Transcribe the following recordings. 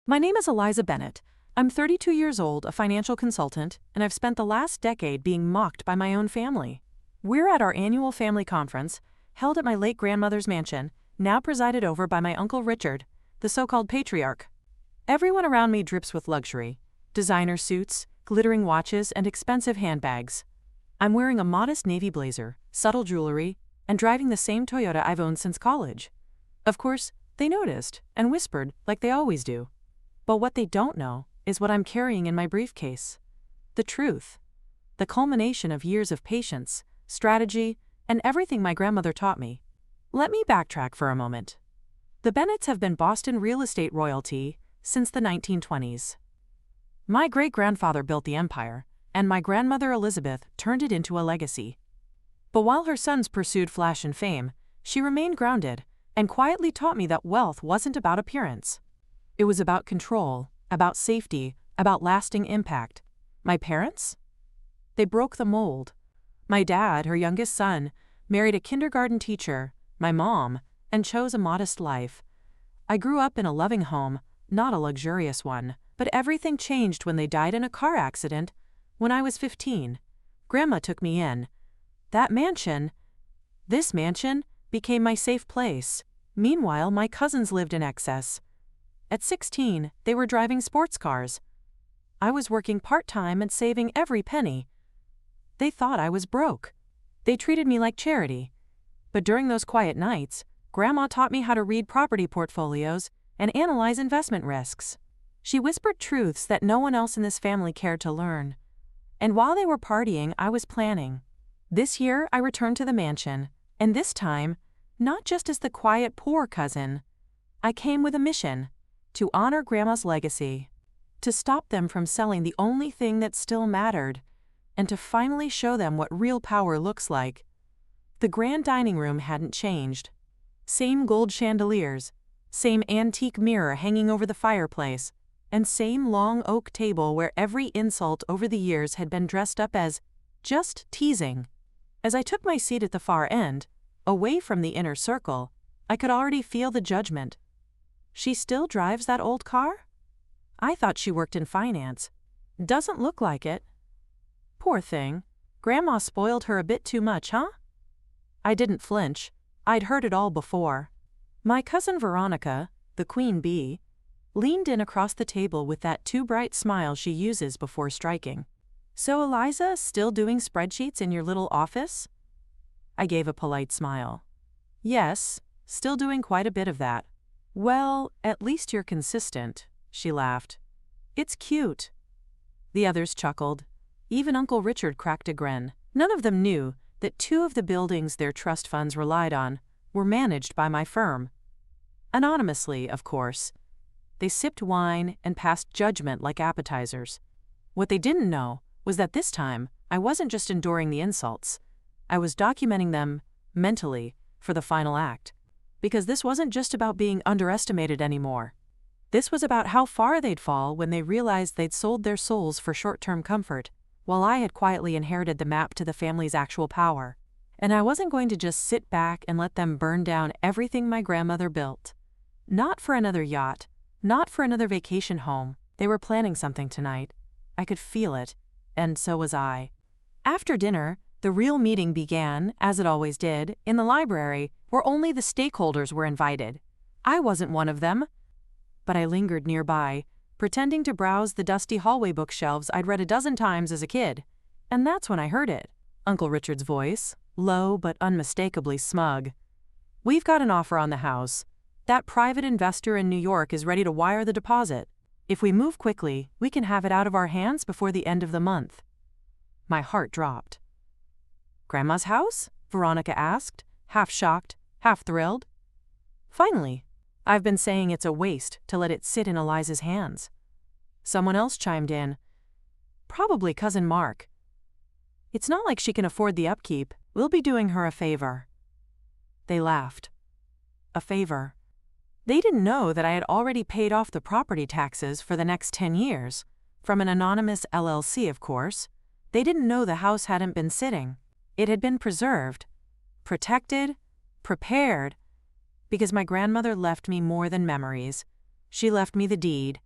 My name is Eliza Bennett. I'm 32 years old, a financial consultant, and I've spent the last decade being mocked by my own family. We're at our annual family conference, held at my late grandmother's mansion, now presided over by my Uncle Richard, the so-called patriarch. Everyone around me drips with luxury: designer suits, glittering watches, and expensive handbags. I'm wearing a modest navy blazer, subtle jewelry, and driving the same Toyota I've owned since college. Of course, they noticed and whispered like they always do. But what they don't know is what I'm carrying in my briefcase. The truth. The culmination of years of patience, strategy, and everything my grandmother taught me. Let me backtrack for a moment. The Bennetts have been Boston real estate royalty since the 1920s. My great-grandfather built the empire, and my grandmother Elizabeth turned it into a legacy. But while her sons pursued flash and fame, she remained grounded and quietly taught me that wealth wasn't about appearance. It was about control, about safety, about lasting impact. My parents? They broke the mold. My dad, her youngest son, married a kindergarten teacher, my mom, and chose a modest life. I grew up in a loving home, not a luxurious one, but everything changed when they died in a car accident when I was 15. Grandma took me in. This mansion, became my safe place. Meanwhile, my cousins lived in excess. At 16, they were driving sports cars. I was working part-time and saving every penny. They thought I was broke. They treated me like charity. But during those quiet nights, Grandma taught me how to read property portfolios and analyze investment risks. She whispered truths that no one else in this family cared to learn. And while they were partying, I was planning. This year, I returned to the mansion, and this time, not just as the quiet, poor cousin. I came with a mission: to honor Grandma's legacy, to stop them from selling the only thing that still mattered, and to finally show them what real power looks like. The grand dining room hadn't changed. Same gold chandeliers, same antique mirror hanging over the fireplace, and same long oak table where every insult over the years had been dressed up as just teasing. As I took my seat at the far end, away from the inner circle, I could already feel the judgment. She still drives that old car? I thought she worked in finance. Doesn't look like it. Poor thing. Grandma spoiled her a bit too much, huh? I didn't flinch. I'd heard it all before. My cousin Veronica, the queen bee, leaned in across the table with that too bright smile she uses before striking. So Eliza, still doing spreadsheets in your little office? I gave a polite smile. Yes, still doing quite a bit of that. Well, at least you're consistent, she laughed. It's cute. The others chuckled. Even Uncle Richard cracked a grin. None of them knew that two of the buildings their trust funds relied on were managed by my firm. Anonymously, of course. They sipped wine and passed judgment like appetizers. What they didn't know was that this time I wasn't just enduring the insults. I was documenting them, mentally, for the final act. Because this wasn't just about being underestimated anymore. This was about how far they'd fall when they realized they'd sold their souls for short-term comfort, while I had quietly inherited the map to the family's actual power. And I wasn't going to just sit back and let them burn down everything my grandmother built. Not for another yacht, not for another vacation home. They were planning something tonight. I could feel it, and so was I. After dinner, the real meeting began, as it always did, in the library, where only the stakeholders were invited. I wasn't one of them. But I lingered nearby, pretending to browse the dusty hallway bookshelves I'd read a dozen times as a kid. And that's when I heard it. Uncle Richard's voice, low but unmistakably smug. We've got an offer on the house. That private investor in New York is ready to wire the deposit. If we move quickly, we can have it out of our hands before the end of the month. My heart dropped. Grandma's house? Veronica asked, half shocked, half thrilled. Finally. I've been saying it's a waste to let it sit in Eliza's hands. Someone else chimed in. Probably Cousin Mark. It's not like she can afford the upkeep. We'll be doing her a favor. They laughed. A favor. They didn't know that I had already paid off the property taxes for the next 10 years. From an anonymous LLC, of course. They didn't know the house hadn't been sitting. It had been preserved, protected, prepared, because my grandmother left me more than memories. She left me the deed,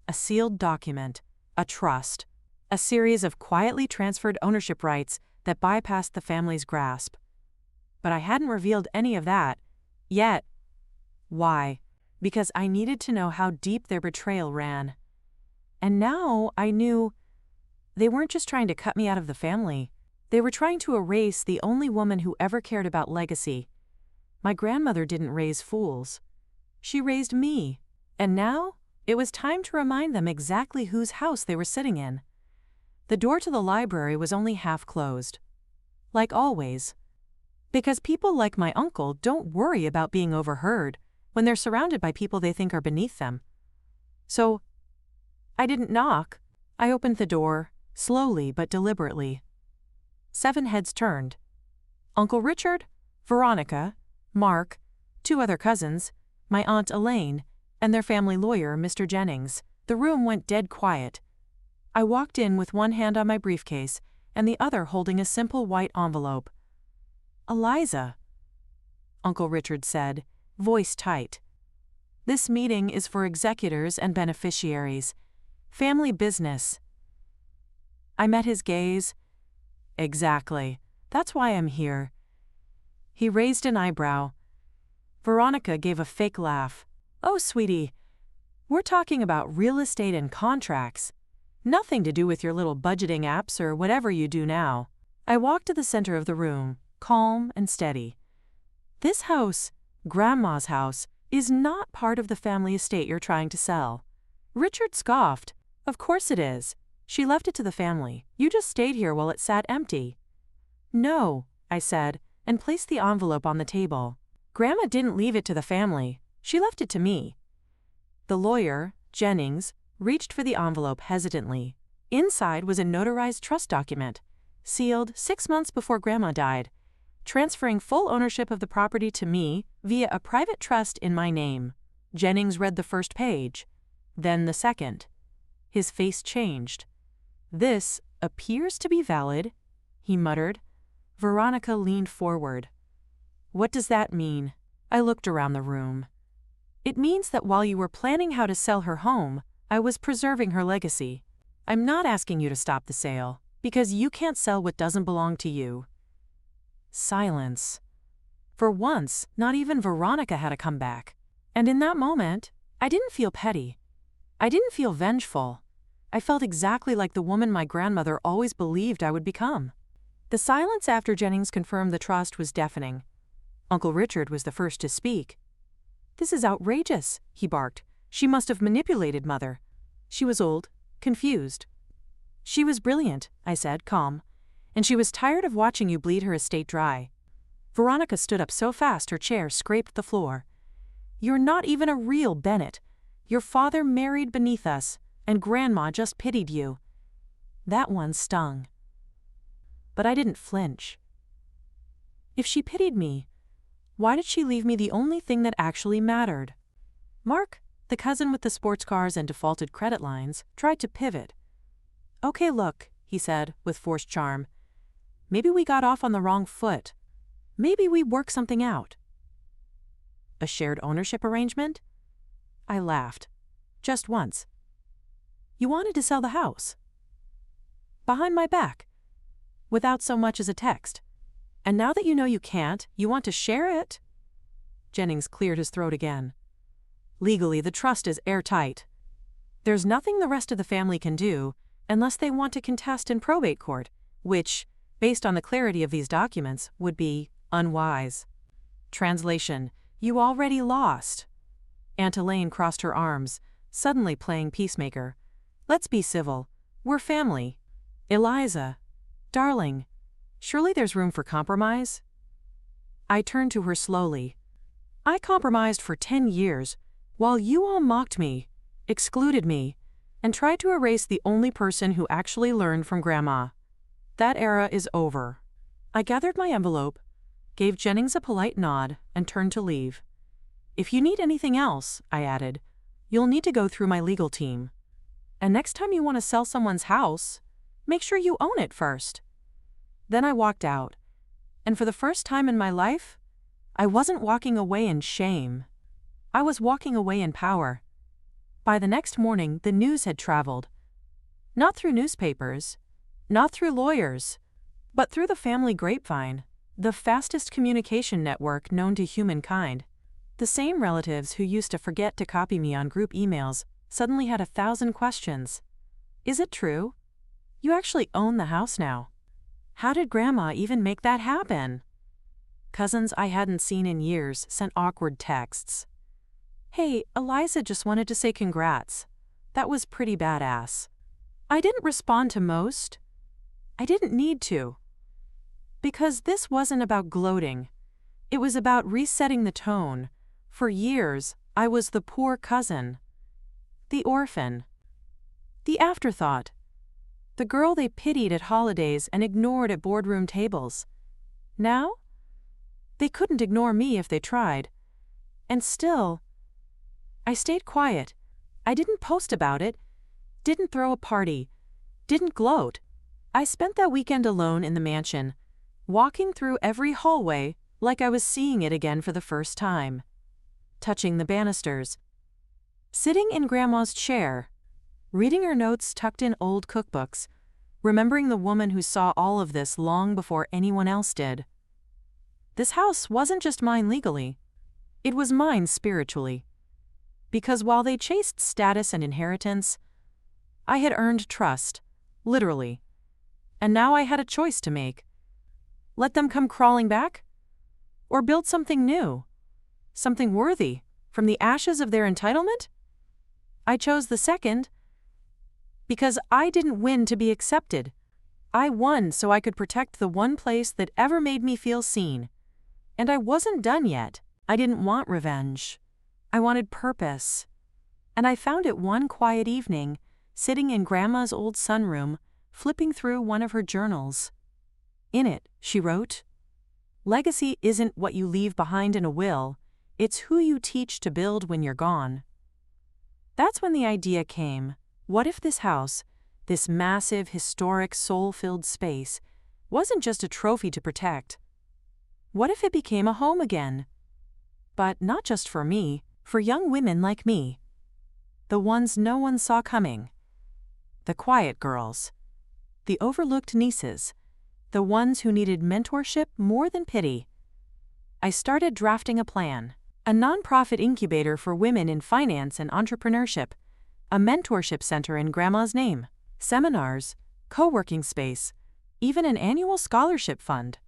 a sealed document, a trust, a series of quietly transferred ownership rights that bypassed the family's grasp. But I hadn't revealed any of that, yet. Why? Because I needed to know how deep their betrayal ran. And now I knew they weren't just trying to cut me out of the family. They were trying to erase the only woman who ever cared about legacy. My grandmother didn't raise fools. She raised me. And now, it was time to remind them exactly whose house they were sitting in. The door to the library was only half closed. Like always. Because people like my uncle don't worry about being overheard when they're surrounded by people they think are beneath them. So, I didn't knock. I opened the door, slowly but deliberately. 7 heads turned. Uncle Richard, Veronica, Mark, 2 other cousins, my Aunt Elaine, and their family lawyer, Mr. Jennings. The room went dead quiet. I walked in with one hand on my briefcase and the other holding a simple white envelope. "Eliza," Uncle Richard said, voice tight. "This meeting is for executors and beneficiaries. Family business." I met his gaze. "Exactly. That's why I'm here." He raised an eyebrow. Veronica gave a fake laugh. "Oh, sweetie, we're talking about real estate and contracts. Nothing to do with your little budgeting apps or whatever you do now." I walked to the center of the room, calm and steady. "This house, Grandma's house, is not part of the family estate you're trying to sell." Richard scoffed. "Of course it is. She left it to the family. You just stayed here while it sat empty." "No," I said, and placed the envelope on the table. "Grandma didn't leave it to the family. She left it to me." The lawyer, Jennings, reached for the envelope hesitantly. Inside was a notarized trust document, sealed 6 months before Grandma died, transferring full ownership of the property to me via a private trust in my name. Jennings read the first page, then the second. His face changed. "This appears to be valid," he muttered. Veronica leaned forward. "What does that mean?" I looked around the room. "It means that while you were planning how to sell her home, I was preserving her legacy. I'm not asking you to stop the sale, because you can't sell what doesn't belong to you." Silence. For once, not even Veronica had a comeback. And in that moment, I didn't feel petty. I didn't feel vengeful. I felt exactly like the woman my grandmother always believed I would become. The silence after Jennings confirmed the trust was deafening. Uncle Richard was the first to speak. "This is outrageous," he barked. "She must have manipulated Mother. She was old, confused." "She was brilliant," I said, calm, "and she was tired of watching you bleed her estate dry." Veronica stood up so fast her chair scraped the floor. "You're not even a real Bennett. Your father married beneath us, and Grandma just pitied you." That one stung. But I didn't flinch. If she pitied me, why did she leave me the only thing that actually mattered? Mark, the cousin with the sports cars and defaulted credit lines, tried to pivot. "Okay, look," he said, with forced charm. "Maybe we got off on the wrong foot. Maybe we work something out." "A shared ownership arrangement?" I laughed. "Just once." "You wanted to sell the house?" "Behind my back. Without so much as a text. And now that you know you can't, you want to share it?" Jennings cleared his throat again. "Legally, the trust is airtight. There's nothing the rest of the family can do unless they want to contest in probate court, which, based on the clarity of these documents, would be unwise." Translation: "You already lost." Aunt Elaine crossed her arms, suddenly playing peacemaker. "Let's be civil. We're family. Eliza, darling, surely there's room for compromise?" I turned to her slowly. "I compromised for 10 years, while you all mocked me, excluded me, and tried to erase the only person who actually learned from Grandma. That era is over." I gathered my envelope, gave Jennings a polite nod, and turned to leave. "If you need anything else," I added, "you'll need to go through my legal team. And next time you want to sell someone's house, make sure you own it first." Then I walked out, and for the first time in my life, I wasn't walking away in shame. I was walking away in power. By the next morning, the news had traveled. Not through newspapers, not through lawyers, but through the family grapevine, the fastest communication network known to humankind. The same relatives who used to forget to copy me on group emails suddenly had 1,000 questions. Is it true? You actually own the house now. How did Grandma even make that happen? Cousins I hadn't seen in years sent awkward texts. Hey, Eliza just wanted to say congrats. That was pretty badass. I didn't respond to most. I didn't need to. Because this wasn't about gloating. It was about resetting the tone. For years, I was the poor cousin. The orphan. The afterthought. The girl they pitied at holidays and ignored at boardroom tables. Now? They couldn't ignore me if they tried. And still, I stayed quiet. I didn't post about it, didn't throw a party, didn't gloat. I spent that weekend alone in the mansion, walking through every hallway like I was seeing it again for the first time. Touching the banisters. Sitting in Grandma's chair, reading her notes tucked in old cookbooks, remembering the woman who saw all of this long before anyone else did. This house wasn't just mine legally. It was mine spiritually. Because while they chased status and inheritance, I had earned trust, literally. And now I had a choice to make. Let them come crawling back? Or build something new? Something worthy, from the ashes of their entitlement? I chose the second. Because I didn't win to be accepted. I won so I could protect the one place that ever made me feel seen. And I wasn't done yet. I didn't want revenge. I wanted purpose. And I found it one quiet evening, sitting in Grandma's old sunroom, flipping through one of her journals. In it, she wrote, "Legacy isn't what you leave behind in a will, it's who you teach to build when you're gone." That's when the idea came. What if this house, this massive, historic, soul-filled space, wasn't just a trophy to protect? What if it became a home again? But not just for me, for young women like me. The ones no one saw coming. The quiet girls. The overlooked nieces. The ones who needed mentorship more than pity. I started drafting a plan. A nonprofit incubator for women in finance and entrepreneurship. A mentorship center in Grandma's name. Seminars, co-working space, even an annual scholarship fund.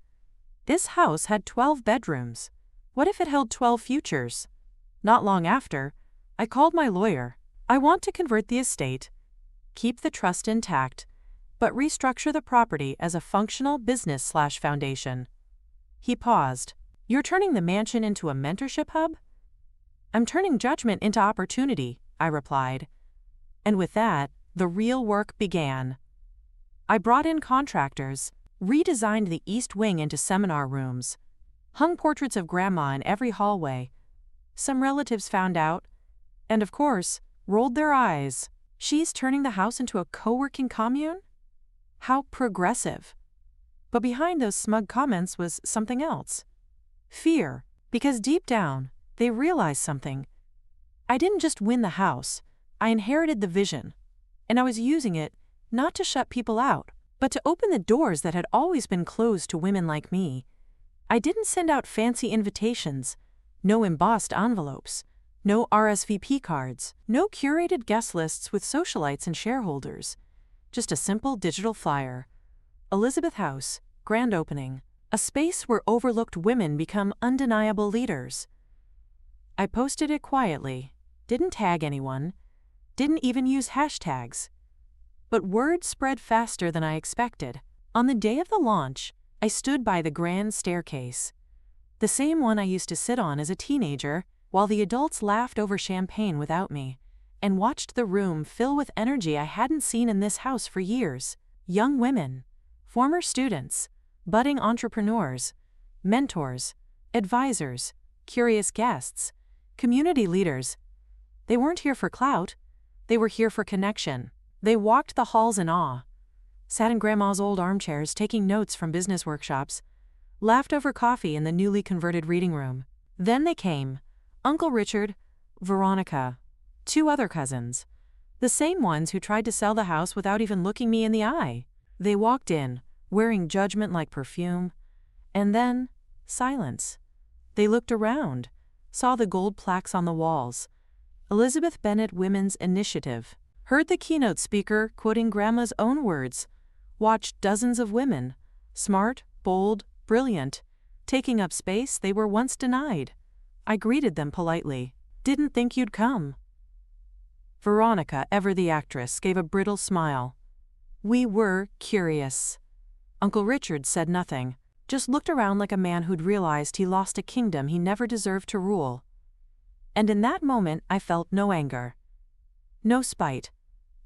This house had 12 bedrooms. What if it held 12 futures? Not long after, I called my lawyer. I want to convert the estate, keep the trust intact, but restructure the property as a functional business/foundation. He paused. You're turning the mansion into a mentorship hub? I'm turning judgment into opportunity, I replied. And with that, the real work began. I brought in contractors, redesigned the east wing into seminar rooms, hung portraits of Grandma in every hallway. Some relatives found out, and of course, rolled their eyes. She's turning the house into a co-working commune? How progressive. But behind those smug comments was something else. Fear, because deep down, they realized something. I didn't just win the house, I inherited the vision. And I was using it, not to shut people out, but to open the doors that had always been closed to women like me. I didn't send out fancy invitations, no embossed envelopes, no RSVP cards, no curated guest lists with socialites and shareholders. Just a simple digital flyer. Elizabeth House, grand opening. A space where overlooked women become undeniable leaders. I posted it quietly, didn't tag anyone, didn't even use hashtags. But word spread faster than I expected. On the day of the launch, I stood by the grand staircase, the same one I used to sit on as a teenager, while the adults laughed over champagne without me, and watched the room fill with energy I hadn't seen in this house for years. Young women, former students, budding entrepreneurs, mentors, advisors, curious guests, community leaders. They weren't here for clout, they were here for connection. They walked the halls in awe, sat in Grandma's old armchairs taking notes from business workshops, laughed over coffee in the newly converted reading room. Then they came, Uncle Richard, Veronica, 2 other cousins. The same ones who tried to sell the house without even looking me in the eye. They walked in, wearing judgment like perfume. And then, silence. They looked around, saw the gold plaques on the walls. Elizabeth Bennet Women's Initiative. Heard the keynote speaker quoting Grandma's own words. Watched dozens of women, smart, bold, brilliant, taking up space they were once denied. I greeted them politely. Didn't think you'd come. Veronica, ever the actress, gave a brittle smile. We were curious. Uncle Richard said nothing, just looked around like a man who'd realized he lost a kingdom he never deserved to rule. And in that moment I felt no anger. No spite.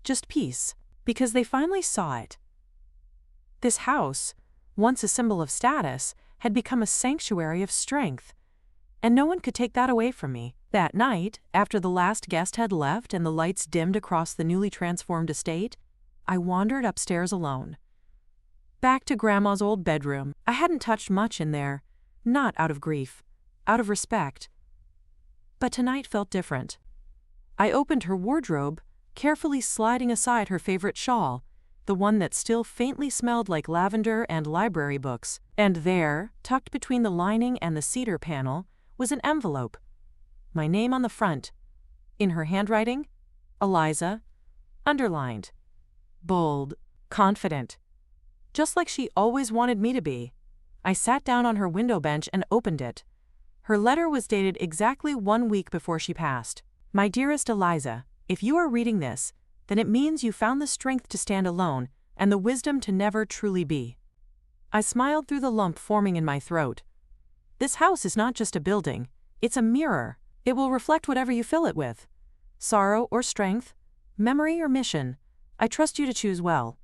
Just peace, because they finally saw it. This house, once a symbol of status, had become a sanctuary of strength. And no one could take that away from me. That night, after the last guest had left and the lights dimmed across the newly transformed estate, I wandered upstairs alone. Back to Grandma's old bedroom. I hadn't touched much in there, not out of grief, out of respect. But tonight felt different. I opened her wardrobe, carefully sliding aside her favorite shawl, the one that still faintly smelled like lavender and library books. And there, tucked between the lining and the cedar panel, was an envelope. My name on the front. In her handwriting, Eliza, underlined. Bold, confident. Just like she always wanted me to be. I sat down on her window bench and opened it. Her letter was dated exactly 1 week before she passed. My dearest Eliza, if you are reading this, then it means you found the strength to stand alone and the wisdom to never truly be. I smiled through the lump forming in my throat. This house is not just a building, it's a mirror. It will reflect whatever you fill it with. Sorrow or strength, memory or mission. I trust you to choose well.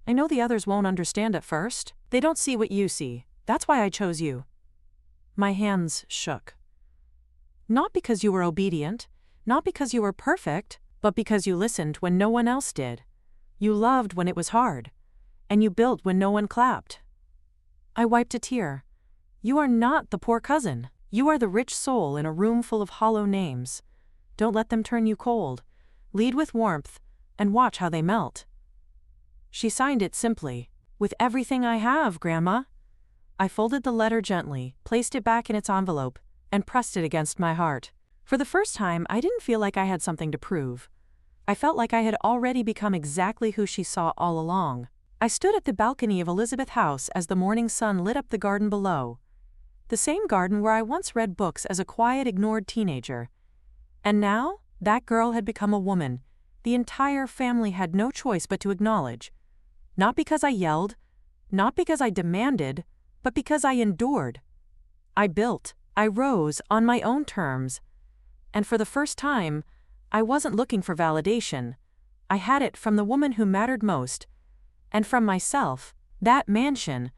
I know the others won't understand at first. They don't see what you see. That's why I chose you. My hands shook. Not because you were obedient, not because you were perfect, but because you listened when no one else did. You loved when it was hard, and you built when no one clapped. I wiped a tear. You are not the poor cousin. You are the rich soul in a room full of hollow names. Don't let them turn you cold. Lead with warmth, and watch how they melt. She signed it simply, with everything I have, Grandma. I folded the letter gently, placed it back in its envelope, and pressed it against my heart. For the first time, I didn't feel like I had something to prove. I felt like I had already become exactly who she saw all along. I stood at the balcony of Elizabeth House as the morning sun lit up the garden below. The same garden where I once read books as a quiet, ignored teenager. And now, that girl had become a woman the entire family had no choice but to acknowledge. Not because I yelled, not because I demanded, but because I endured. I built, I rose on my own terms. And for the first time, I wasn't looking for validation. I had it from the woman who mattered most. And from myself. That mansion,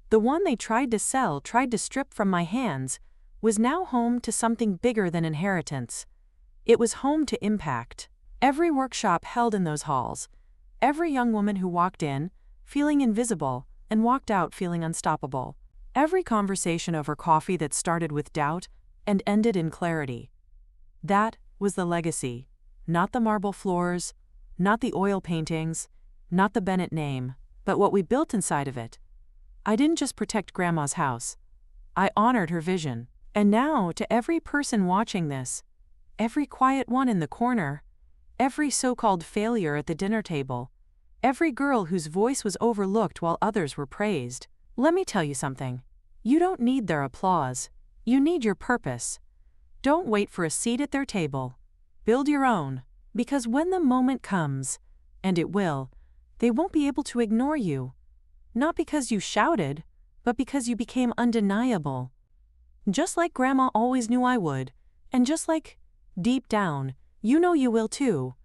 the one they tried to sell, tried to strip from my hands, was now home to something bigger than inheritance. It was home to impact. Every workshop held in those halls, every young woman who walked in, feeling invisible, and walked out feeling unstoppable. Every conversation over coffee that started with doubt and ended in clarity. That was the legacy. Not the marble floors, not the oil paintings, not the Bennett name, but what we built inside of it. I didn't just protect Grandma's house. I honored her vision. And now, to every person watching this, every quiet one in the corner, every so-called failure at the dinner table, every girl whose voice was overlooked while others were praised, let me tell you something. You don't need their applause. You need your purpose. Don't wait for a seat at their table. Build your own. Because when the moment comes, and it will, they won't be able to ignore you. Not because you shouted, but because you became undeniable. Just like Grandma always knew I would, and just like, deep down, you know you will too.